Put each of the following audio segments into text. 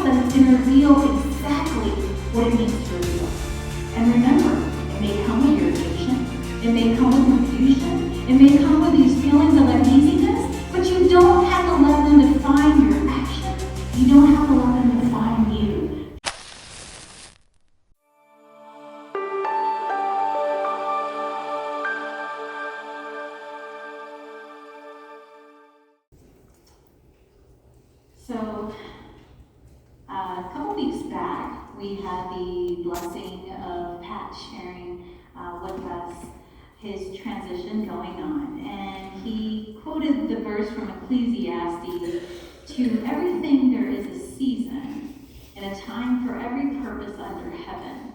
trust that it's going to reveal exactly what it means to reveal. And remember, it may come with irritation, it may come with confusion, it may come with these feelings of uneasiness, but you don't have to let them define your action. You don't have to let them define you. So, a couple weeks back, we had the blessing of Pat sharing with us his transition going on. And he quoted the verse from Ecclesiastes, "To everything there is a season, and a time for every purpose under heaven."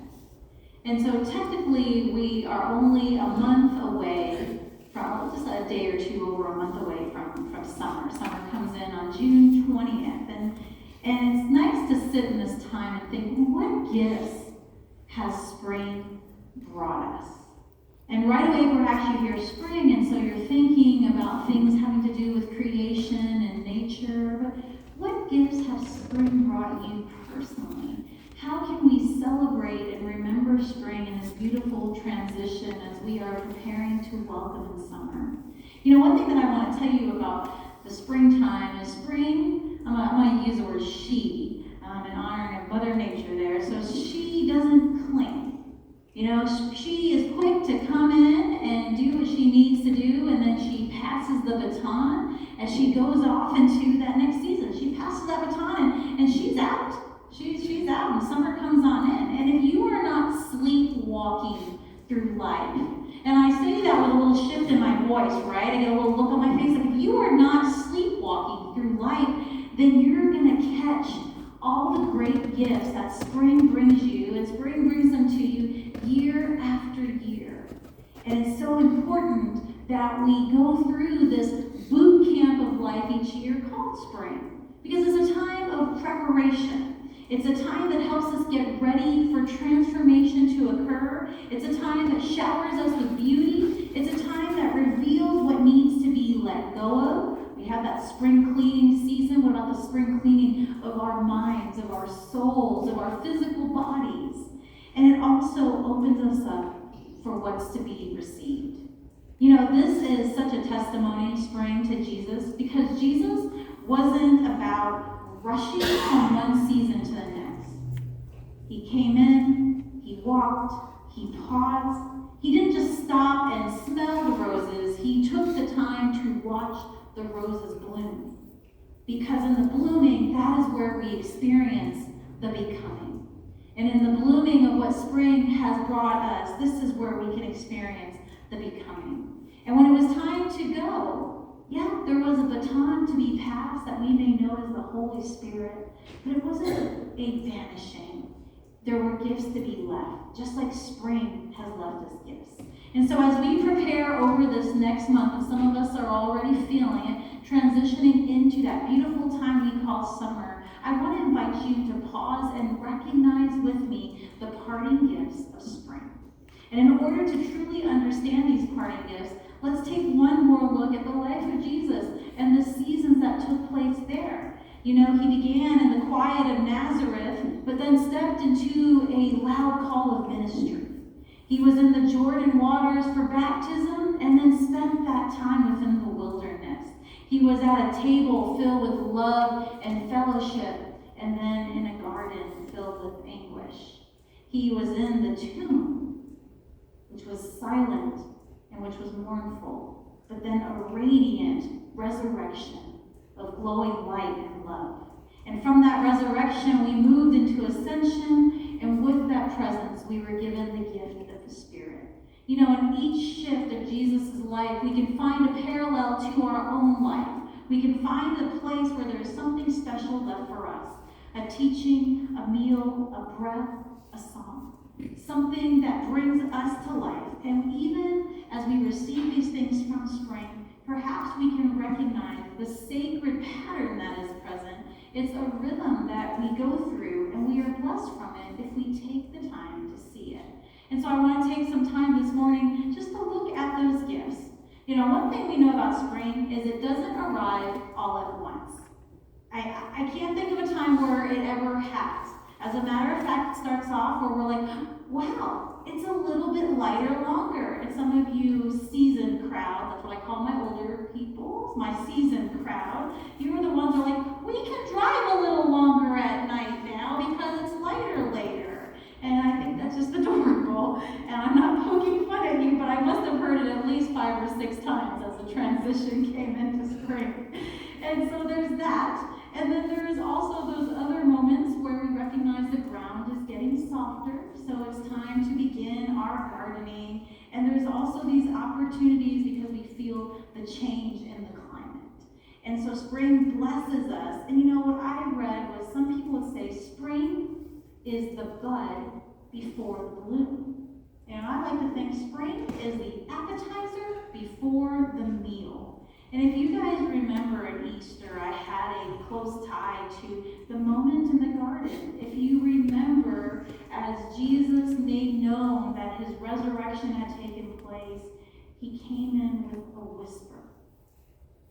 And so technically, we are only a month away from, just a day or two over a month away from summer. Summer comes in on June 20th. And it's nice to sit in this time and think, what gifts has spring brought us? And right away, perhaps you hear spring, and so you're thinking about things having to do with creation and nature. But what gifts has spring brought you personally? How can we celebrate and remember spring in this beautiful transition as we are preparing to welcome in summer? You know, one thing that I want to tell you about the springtime is spring, I'm going to use the word she, in honoring of Mother Nature there. So she doesn't cling. You know, she is quick to come in and do what she needs to do, and then she passes the baton as she goes off into that next season. She passes that baton and she's out. She's out and summer comes on in. And if you are not sleepwalking through life, and I say that with a little shift in my voice, right? I get a little look on my face. Like, if you are not sleepwalking through life, then you're going to catch all the great gifts that spring brings you, and spring brings them to you year after year. And it's so important that we go through this boot camp of life each year called spring, because it's a time of preparation. It's a time that helps us get ready for transformation to occur. It's a time that showers us with beauty. It's a time that reveals what needs to be let go of. We have that spring cleaning season. What about the spring cleaning of our minds, of our souls, of our physical bodies? And it also opens us up for what's to be received. You know, this is such a testimony, spring, to Jesus, because Jesus wasn't about rushing from one season to the next. He came in, he walked, he paused. He didn't just stop and smell the roses. He took the time to watch the roses bloom. Because in the blooming, that is where we experience the becoming. And in the blooming of what spring has brought us, this is where we can experience the becoming. And when it was time to go, yeah, there was a baton to be passed that we may know as the Holy Spirit, but it wasn't a vanishing. There were gifts to be left, just like spring has left us gifts. And so as we prepare over this next month, and some of us are already feeling it, transitioning into that beautiful time we call summer, I want to invite you to pause and recognize with me the parting gifts of spring. And in order to truly understand these parting gifts, let's take one more look at the life of Jesus and the seasons that took place there. You know, he began in the quiet of Nazareth, but then stepped into a loud call of ministry. He was in the Jordan waters for baptism, and then spent that time within the wilderness. He was at a table filled with love and fellowship, and then in a garden filled with anguish. He was in the tomb, which was silent and which was mournful, but then a radiant resurrection of glowing light and love. And from that resurrection, we moved into ascension, and with that presence, we were given the gift of the Spirit. You know, in each shift of Jesus' life, we can find a parallel to our own life. We can find a place where there is something special left for us. A teaching, a meal, a breath, a song. Something that brings us to life. And even as we receive these things from spring, perhaps we can recognize the sacred pattern that is present. It's a rhythm that we go through, and we are blessed from it if we take the time to see it. And so I want to take some time this morning just to look at those gifts. You know, one thing we know about spring is it doesn't arrive all at once. I can't think of a time where it ever packed. As a matter of fact, it starts off where we're like, wow, it's a little bit lighter longer. And some of you seasoned crowd, that's what I call my older people, my seasoned crowd, you are the ones that are like, we can drive a little longer at night now because it's lighter later. And I think that's just adorable. And I'm not poking fun at you, but I must have heard it at least 5 or 6 times as the transition came into spring. And so there's that. And then there is also those other moments where we recognize the ground is getting softer, so it's time to begin our gardening. And there's also these opportunities because we feel the change in the climate. And so spring blesses us. And you know what I read was some people would say spring is the bud before the bloom. And I like to think spring is the appetizer before the meal. And if you guys remember at Easter, I had a close tie to the moment in the garden. If you remember, as Jesus made known that his resurrection had taken place, he came in with a whisper.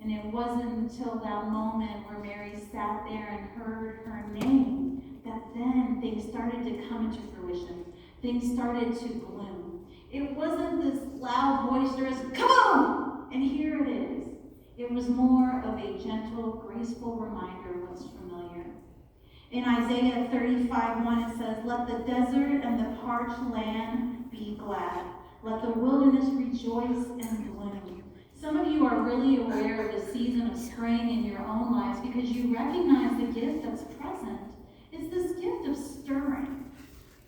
And it wasn't until that moment where Mary sat there and heard her name that then things started to come into fruition. Things started to bloom. It wasn't this loud, boisterous, come on! And here it is. It was more of a gentle, graceful reminder of what's familiar. In Isaiah 35:1 it says, let the desert and the parched land be glad. Let the wilderness rejoice and bloom. Some of you are really aware of the season of spring in your own lives because you recognize the gift that's present. It's this gift of stirring.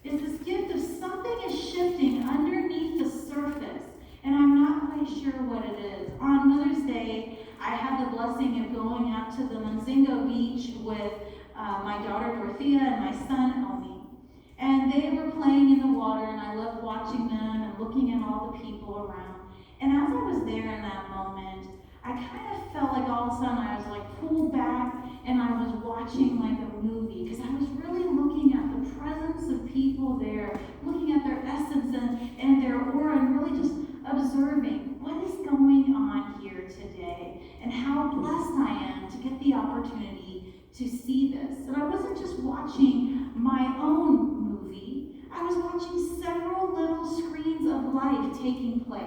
It's this gift of something is shifting underneath the surface. And I'm not quite sure what it is. On Mother's Day, I had the blessing of going out to the Munzingo Beach with my daughter Dorothea and my son Omi. And they were playing in the water, and I loved watching them and looking at all the people around. And as I was there in that moment, I kind of felt like all of a sudden I was like pulled back and I was watching like a movie because I was really looking at the presence of people there, looking at their essence and their aura and really just observing what is going on here today and how blessed I am to get the opportunity to see this. And I wasn't just watching my own movie, I was watching several little screens of life taking place.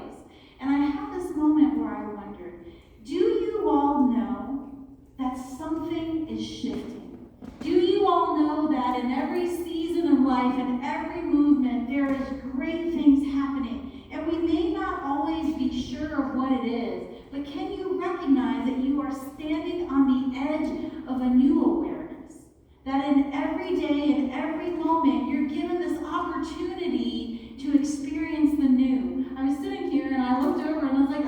And I had this moment where I wondered, do you all know that something is shifting? Do you all know that in every season of life and every movement there is great things happening? And we may not always be sure of what it is, but can you recognize that you are standing on the edge of a new awareness? That in every day and every moment you're given this opportunity to experience the new. I was sitting here and I looked over and I was like,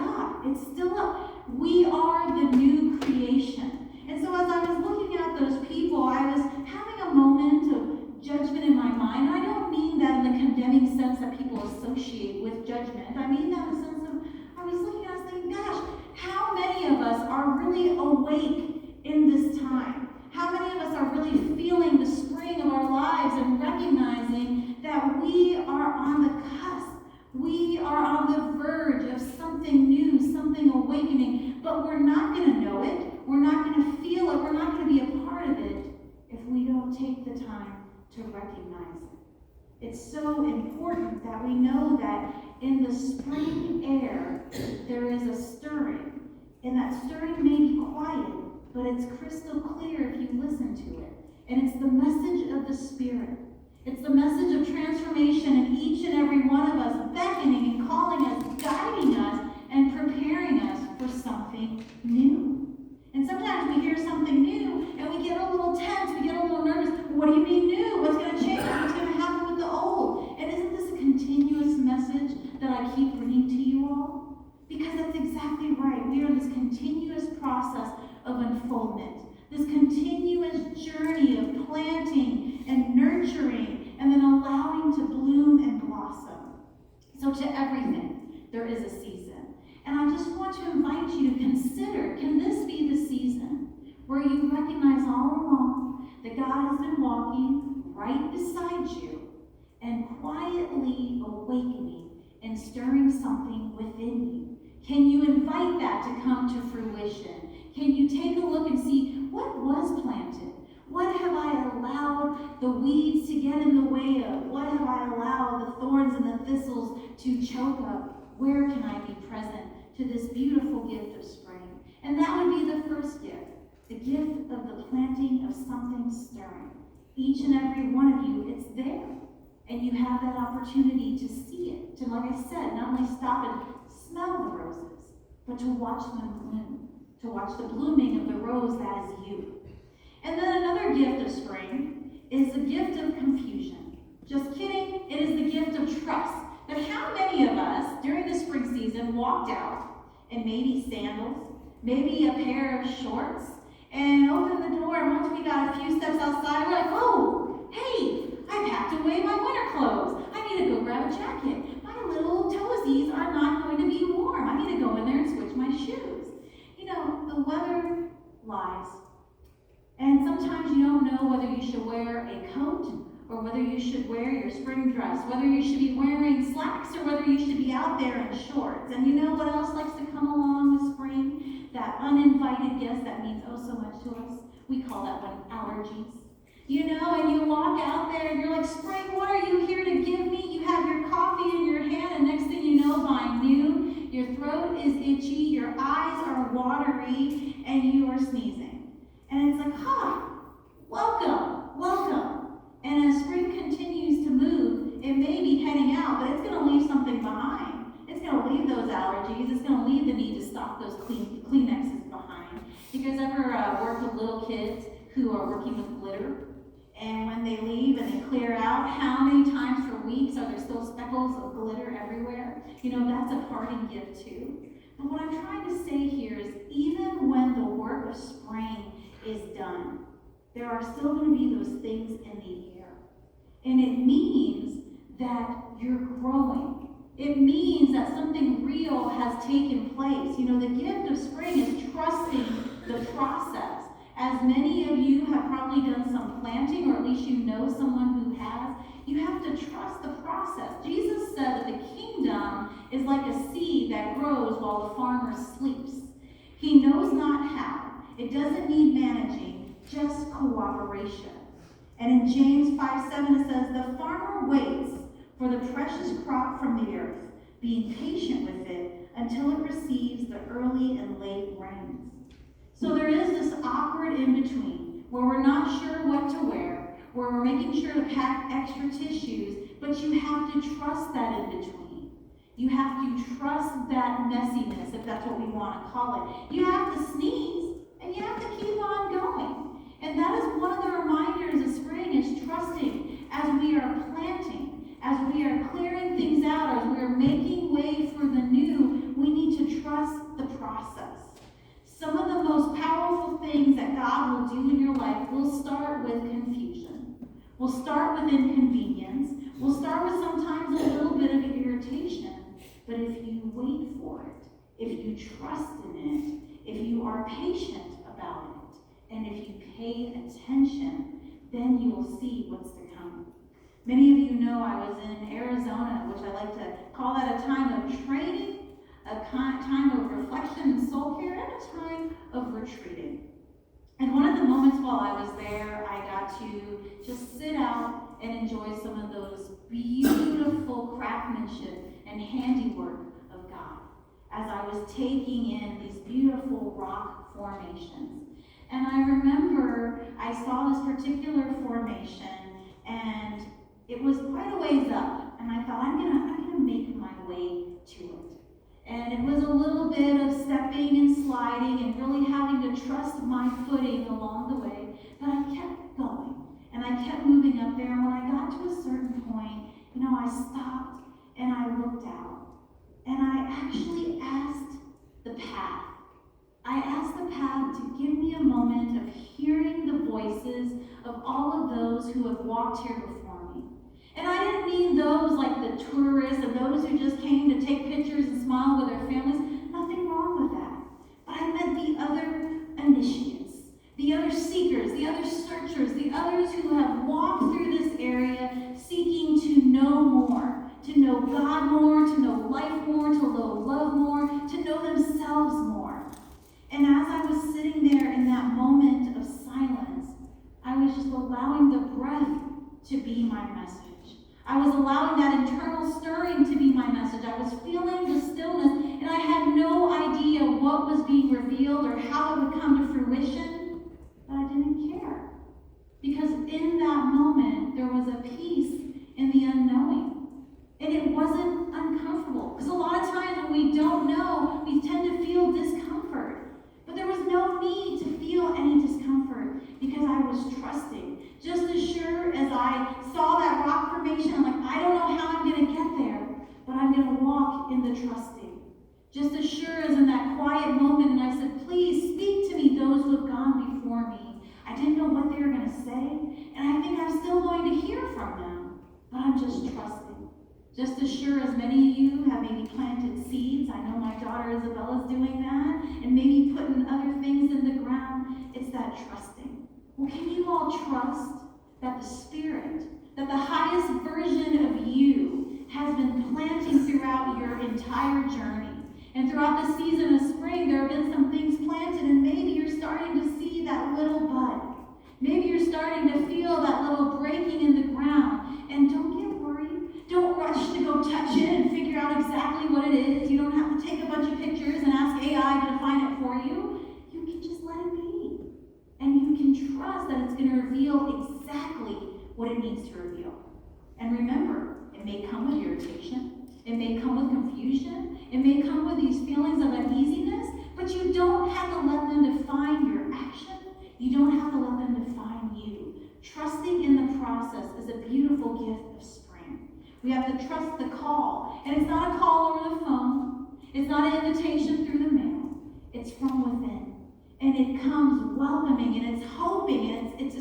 it's still up. We are the new creation. And so as I was looking at those people, I was having a moment of judgment in my mind. I don't mean that in the condemning sense that people associate with judgment. I mean that in the sense of, I was looking at it saying, gosh, how many of us are really awake in this time? How many of us are really feeling the spring of our lives and recognizing that we are on the cusp? We are on the verge of something new, something awakening, but we're not going to know it. We're not going to feel it. We're not going to be a part of it if we don't take the time to recognize it. It's so important that we know that in the spring air, there is a stirring. And that stirring may be quiet, but it's crystal clear if you listen to it. And it's the message of the Spirit. It's the message of transformation in each and every one of us, beckoning and calling us, guiding us, and preparing us for something new. And sometimes we hear something new, and we get a little tense, we get a little nervous. What do you mean new? What's going to change? What's going to happen with the old? And isn't this a continuous message that I keep bringing to you all? Because that's exactly right. We are in this continuous process of unfoldment, this continuous journey of planting and nurturing and then allowing to bloom and blossom. So to everything, there is a season. And I just want to invite you to consider, can this be the season where you recognize all along that God has been walking right beside you and quietly awakening and stirring something within you? Can you invite that to come to fruition? Can you take a look and see what was planted? What have I allowed the weeds to get in the way of? What have I allowed the thorns and the thistles to choke up? Where can I be present to this beautiful gift of spring? And that would be the first gift, the gift of the planting of something stirring. Each and every one of you, it's there. And you have that opportunity to see it, to, like I said, not only stop and smell the roses, but to watch them bloom, to watch the blooming of the rose that is you. And then another gift of spring is the gift of confusion. Just kidding, it is the gift of trust. But how many of us during the spring season walked out in maybe sandals, maybe a pair of shorts, and opened the door, and once we got a few steps outside, we're like, oh, hey, I packed away my winter clothes. I need to go grab a jacket. My little toesies are not going to be warm. I need to go in there and switch my shoes. You know, the weather lies. And sometimes you don't know whether you should wear a coat or whether you should wear your spring dress, whether you should be wearing slacks or whether you should be out there in shorts. And you know what else likes to come along with spring? That uninvited guest that means oh so much to us. We call that one allergies. You know, and you walk out there and you're like, spring, what are you here to give me? You have your coffee in your hand, and next thing you know, by noon, your throat is itchy, your eyes are watery, and you are sneezing. And it's like, welcome, welcome. And as spring continues to move, it may be heading out, but it's going to leave something behind. It's going to leave those allergies. It's going to leave the need to stock those Kleenexes behind. You guys ever work with little kids who are working with glitter? And when they leave and they clear out, how many times for weeks are there still speckles of glitter everywhere? You know, that's a parting gift too. But what I'm trying to say here is even when the work of spring is done, there are still going to be those things in the air. And it means that you're growing. It means that something real has taken place. You know, the gift of spring is trusting the process. As many of you have probably done some planting, or at least you know someone who has, you have to trust the process. Jesus said that the kingdom is like a seed that grows while the farmer sleeps. He knows not how. It doesn't need managing, just cooperation. And in James 5:7 it says, the farmer waits for the precious crop from the earth, being patient with it until it receives the early and late rains. So there is this awkward in-between where we're not sure what to wear, where we're making sure to pack extra tissues, but you have to trust that in-between. You have to trust that messiness, if that's what we want to call it. You have to sneeze, and you have to keep on going. And that is one of the reminders of spring, is trusting as we are planting, as we are clearing things out, as we are making way for the new, we need to trust the process. Some of the most powerful things that God will do in your life will start with confusion. Will start with inconvenience. Will start with sometimes a little bit of irritation. But if you wait for it, if you trust in it, if you are patient about it, and if you pay attention, then you will see what's to come. Many of you know I was in Arizona, which I like to call that a time of training, a time of reflection and soul care, and a time of retreating. And one of the moments while I was there, I got to just sit out and enjoy some of those beautiful craftsmanship and handiwork of God as I was taking in these beautiful rock formations. And I remember I saw this particular formation, and it was quite a ways up, and I thought, I'm gonna make my way to it. And it was a little bit of stepping and sliding and really having to trust my footing along the way. But I kept going. And I kept moving up there. And when I got to a certain point, I stopped and I looked out. And I actually asked the path. I asked the path to give me a moment of hearing the voices of all of those who have walked here before me. And I didn't mean those like the tourists and those who just came to take pictures and smile with their families. Nothing wrong with that. But I meant the other initiates, the other seekers, the other searchers, the others who have walked through this area seeking to know more, to know God more, to know life more, to know love more, to know themselves more. And as I was sitting there in that moment of silence, I was just allowing the breath to be my message. I was allowing that internal stirring to be my message. I was feeling the stillness, and I had no idea what was being revealed or how it would come to fruition, but I didn't care. Because in that moment, there was a peace in the unknowing. And it wasn't uncomfortable. Because a lot of times when we don't know, we tend to feel discomfort. But there was no need to feel any discomfort because I was trusting. Just as sure as I saw that rock formation, I'm like, I don't know how I'm going to get there, but I'm going to walk in the trusting. Just as sure as in that quiet moment, and I said, please speak to me, those who have gone before me. I didn't know what they were going to say, and I think I'm still going to hear from them, but I'm just trusting. Just as sure as many of you have maybe planted seeds, I know my daughter Isabella's doing that, and maybe putting other things in the ground, it's that trusting. Well, can you all trust that the Spirit, that the highest version of you has been planting throughout your entire journey? And throughout the season of spring, there have been some things planted, and maybe you're starting to see that little bud. Maybe you're starting to feel that little breaking in the ground. And don't get worried. Don't rush to go touch it and figure out exactly what it is. You don't have to take a bunch of pictures and ask AI to define it for you. You can just let it be. And you can trust that it's going to reveal exactly what it needs to reveal. And remember, it may come with irritation. It may come with confusion. It may come with these feelings of uneasiness, but you don't have to let them define your action. You don't have to let them define you. Trusting in the process is a beautiful gift of spring. We have to trust the call. And it's not a call over the phone. It's not an invitation through the mail. It's from within. And it comes welcoming, and it's hoping, and it's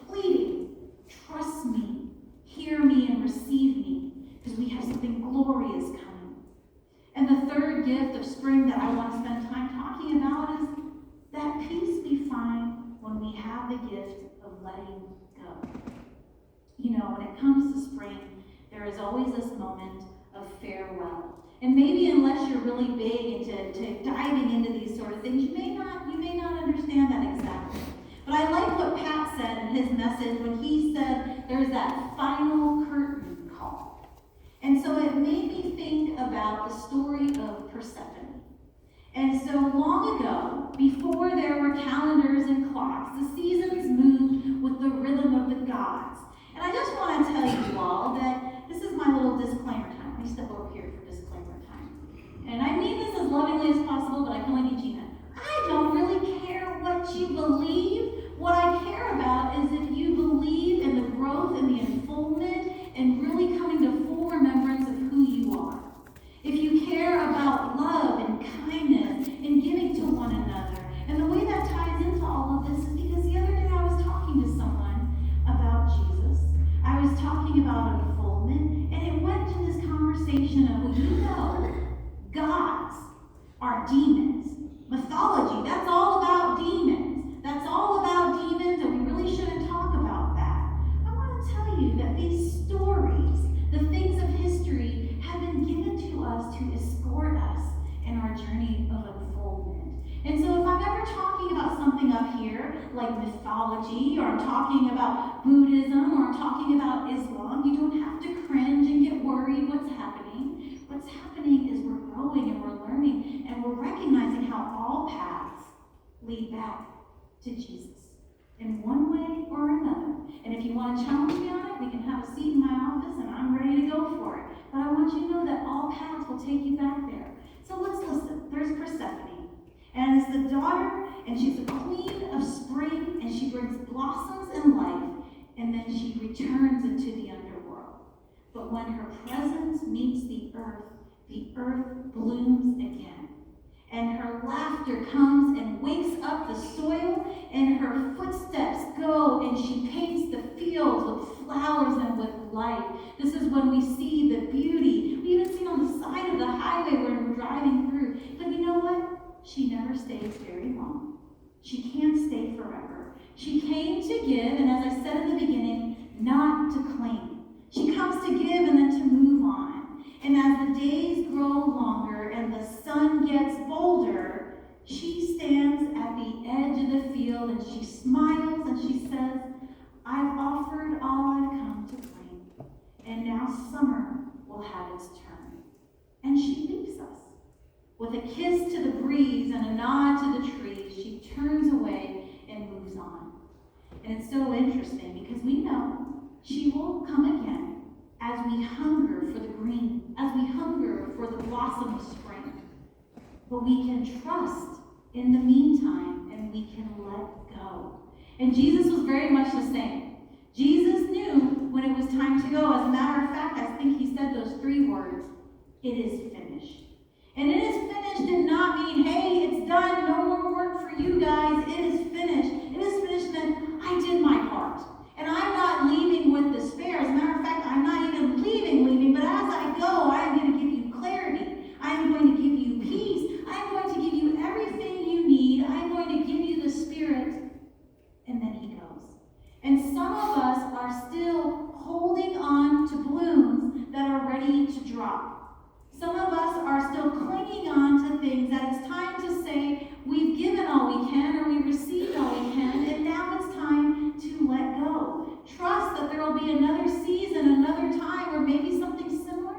pleading. Trust me. Hear me and receive me. Because we have something glorious coming. And the third gift of spring that I want to spend time talking about is that peace we find when we have the gift of letting go. You know, when it comes to spring, there is always this moment of farewell. And maybe unless you're really big into diving into these sort of things, you may not understand that exactly. But I like what Pat said in his message when he said there's that final curtain call. And so it made me think about the story of Persephone. And so long ago, before there were calendars and clocks, the seasons moved with the rhythm of the gods. And I just want to tell you all that this is my little disclaimer time. Let me step over here for disclaimer time. And I mean this as lovingly as possible, but I can only be Gina. I don't really care what you believe. What I care about is if you believe in the growth and the unfoldment and really coming to full remembrance of who you are. If you care about love and kindness and giving to one another. And the way that ties into all of this is because the other day I was talking to someone about Jesus. I was talking about unfoldment, and it went to this conversation of, well, you know, gods are demons. Mythology, that's all about demons. That's all about demons, and we really shouldn't talk about that. I want to tell you that these stories, the things of history, have been given to us to escort us in our journey of unfoldment. And so if I'm ever talking about something up here, like mythology, or I'm talking about Buddhism, or I'm talking about Islam, you don't have to cringe and get worried what's happening. What's happening is we're growing and we're learning, and we're recognizing how all paths lead back to Jesus in one way or another. And if you want to challenge me on it, we can have a seat in my office and I'm ready to go for it. But I want you to know that all paths will take you back there. So let's listen. There's Persephone. And it's the daughter, and she's the queen of spring, and she brings blossoms and life, and then she returns into the underworld. But when her presence meets the earth blooms again. And her laughter comes and wakes up the soil, and her footsteps go, and she paints the fields with flowers and with life. This is when we see the beauty. We even see on the side of the highway when we're driving through. But you know what? She never stays very long. She can't stay forever. She came to give, and as I said in the beginning, not to claim. She comes to give and then to move on. And as the days grow longer and the sun gets bolder, she stands at the edge of the field and she smiles and she says, I've summer will have its turn. And she leaves us. With a kiss to the breeze and a nod to the trees, she turns away and moves on. And it's so interesting because we know she will come again as we hunger for the green, as we hunger for the blossom of spring. But we can trust in the meantime, and we can let go. And Jesus was very much the same. Jesus knew when it was time to go. As a matter of fact, I think he said those 3 words, "It is finished." And "it is finished" did not mean, hey, it's done, no more work for you guys. It is finished. It is finished meant I did my part. And I'm not leaving with despair. As a matter of fact, I'm not even leaving, but as I go, I am going to give you clarity. I am going to give you peace. I am going to give you everything you need. I am going to give you the Spirit. And then he goes. And some of us are still holding on to blooms that are ready to drop. Some of us are still clinging on to things that it's time to say we've given all we can or we received all we can, and now it's time to let go. Trust that there will be another season, another time where maybe something similar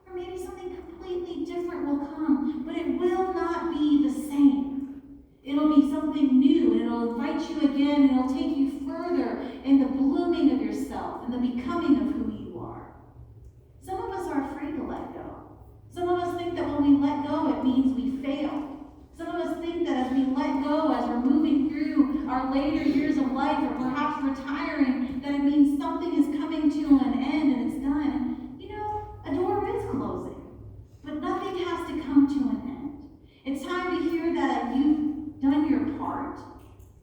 or maybe something completely different will come, but it will not be the same. It'll be something new, and it'll invite you again, and it'll take you further in the blooming of yourself and the becoming of who you are. Some of us are afraid to let go. Some of us think that when we let go, it means we fail. Some of us think that as we let go, as we're moving through our later years of life, or perhaps retiring, that it means something is coming to an end and it's done. You know, a door is closing, but nothing has to come to an end. It's time to hear that you've done your part,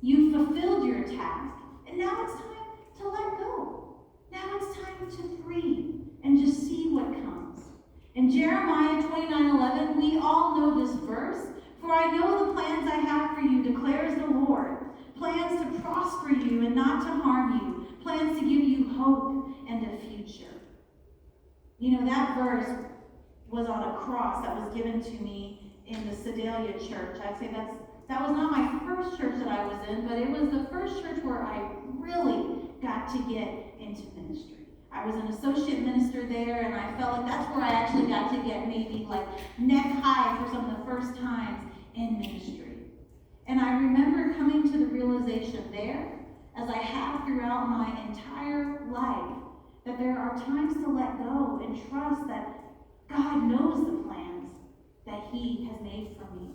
you've fulfilled your task, and now it's time to let go. Now it's time to breathe and just see what comes. In Jeremiah 29:11, we all know this verse. "For I know the plans I have for you, declares the Lord. Plans to prosper you and not to harm you. Plans to give you hope and a future." You know, that verse was on a cross that was given to me in the Sedalia church. I'd say that was not my first church that I was in, but it was the first church where I really got to get into ministry. I was an associate minister there, and I felt like that's where I actually got to get maybe like neck high for some of the first times in ministry. And I remember coming to the realization there, as I have throughout my entire life, that there are times to let go and trust that God knows the plans that he has made for me.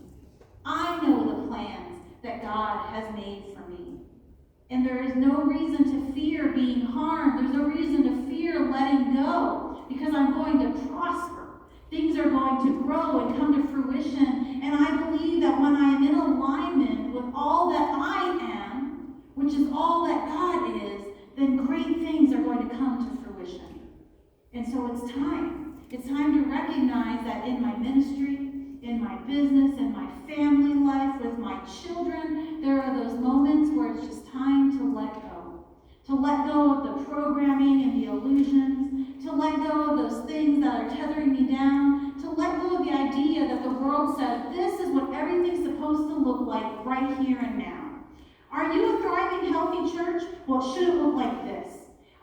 I know the plans that God has made for me. And there is no reason to fear being harmed. There's no reason to fear letting go, because I'm going to prosper. Things are going to grow and come to fruition. And I believe that when I am in alignment with all that I am, which is all that God is, then great things are going to come to fruition. And so it's time. It's time to recognize that in my ministry, in my business, in my family life, with my children, there are those moments where it's just time to let go. To let go of the programming and the illusions, to let go of those things that are tethering me down, to let go of the idea that the world says this is what everything's supposed to look like right here and now. Are you a thriving, healthy church? Well, it should look like this.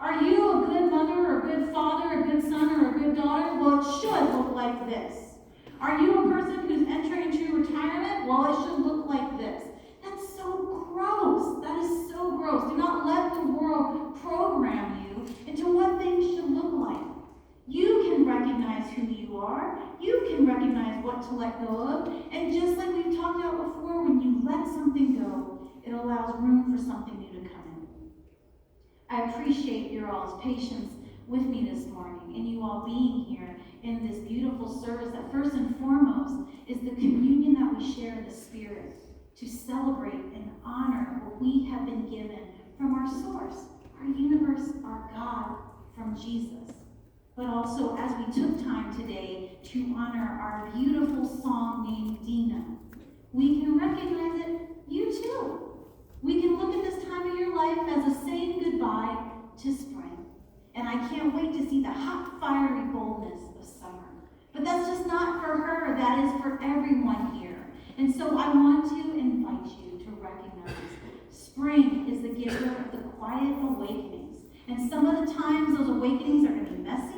Are you a good mother or a good father, a good son or a good daughter? Well, it should look like this. Are you a person who's entering into retirement? Well, it should look like this. That's so gross. That is so gross. Do not let the world program you into what things should look like. You can recognize who you are. You can recognize what to let go of. And just like we've talked about before, when you let something go, it allows room for something new to come in. I appreciate your all's patience with me this morning and you all being here in this beautiful service that first and foremost is the communion that we share in the Spirit to celebrate and honor what we have been given from our source, our universe, our God, from Jesus. But also as we took time today to honor our beautiful song named Gina, we can recognize it, you too. We can look at this time of your life as a saying goodbye to spring. And I can't wait to see the hot, fiery boldness of summer. But that's just not for her. That is for everyone here. And so I want to invite you to recognize spring is the giver of the quiet awakenings. And some of the times those awakenings are going to be messy.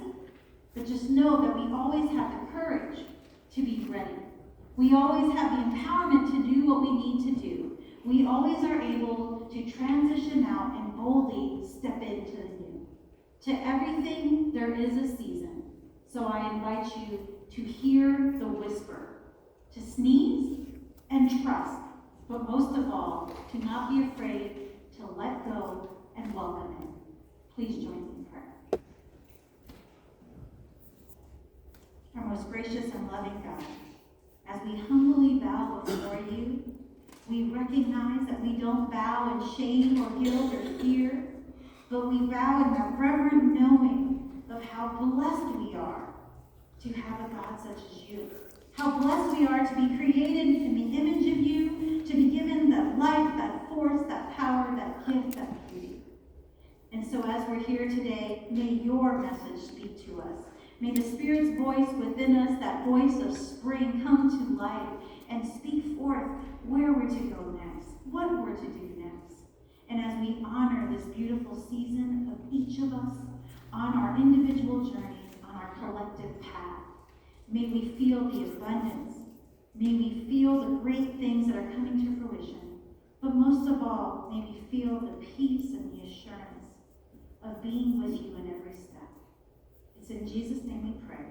But just know that we always have the courage to be ready. We always have the empowerment to do what we need to do. We always are able to transition out and boldly step into the new. To everything, there is a season. So I invite you to hear the whisper, to sneeze and trust, but most of all, to not be afraid, to let go and welcome him. Please join me in prayer. Our most gracious and loving God, as we humbly bow before you, we recognize that we don't bow in shame or guilt or fear, but we bow in that reverent knowing of how blessed we are to have a God such as you. How blessed we are to be created in the image of you, to be given that life, that force, that power, that gift, that beauty. And so as we're here today, may your message speak to us. May the Spirit's voice within us, that voice of spring, come to life and speak forth where we're to go next, what we're to do next. And as we honor this beautiful season of each of us on our individual journeys, on our collective path, may we feel the abundance. May we feel the great things that are coming to fruition. But most of all, may we feel the peace and the assurance of being with you in every step. It's in Jesus' name we pray.